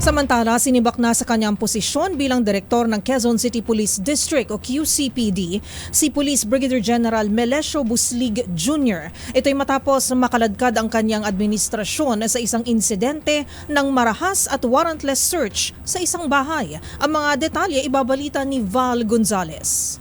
Samantala, sinibak na sa kanyang posisyon bilang direktor ng Quezon City Police District o QCPD si Police Brigadier General Melesio Buslig Jr. Ito'y matapos makaladkad ang kanyang administrasyon sa isang insidente ng marahas at warrantless search sa isang bahay. Ang mga detalye ibabalita ni Val Gonzalez.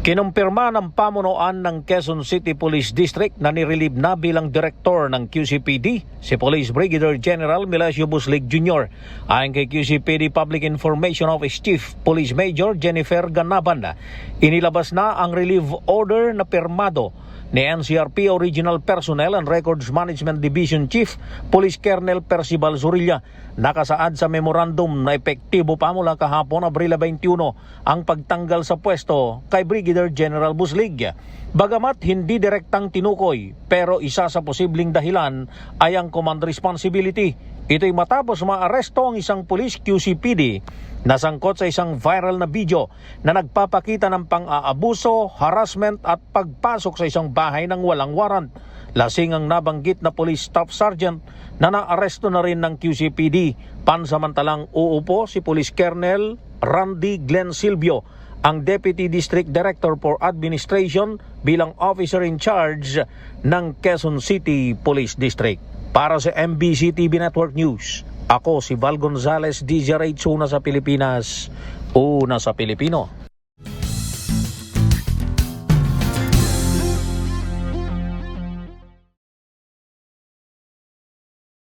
Kinumpirma ng pamunuan ng Quezon City Police District na nirelieve na bilang direktor ng QCPD si Police Brigadier General Melesio Buslig Jr. Ayon kay QCPD Public Information Office Chief Police Major Jennifer Ganaban, inilabas na ang relief order na pirmado ni NCRP Original Personnel and Records Management Division Chief Police Colonel Percival Zurilla. Nakasaad sa memorandum na epektibo pa mula kahapon Abril 21 ang pagtanggal sa pwesto kay Brigadier General Buslig. Bagamat hindi direktang tinukoy, pero isa sa posibleng dahilan ay ang command responsibility. Ito'y matapos maaresto ang isang police QCPD na sangkot sa isang viral na video na nagpapakita ng pang-aabuso, harassment at pagpasok sa isang bahay ng walang warrant. Lasing ang nabanggit na police staff sergeant na naaresto na rin ng QCPD. Pansamantalang uupo si Police Colonel Randy Glenn Silvio, ang Deputy District Director for Administration bilang officer in charge ng Quezon City Police District. Para sa MBC TV Network News, ako si Val Gonzalez, DZRH, una sa Pilipinas, una sa Pilipino.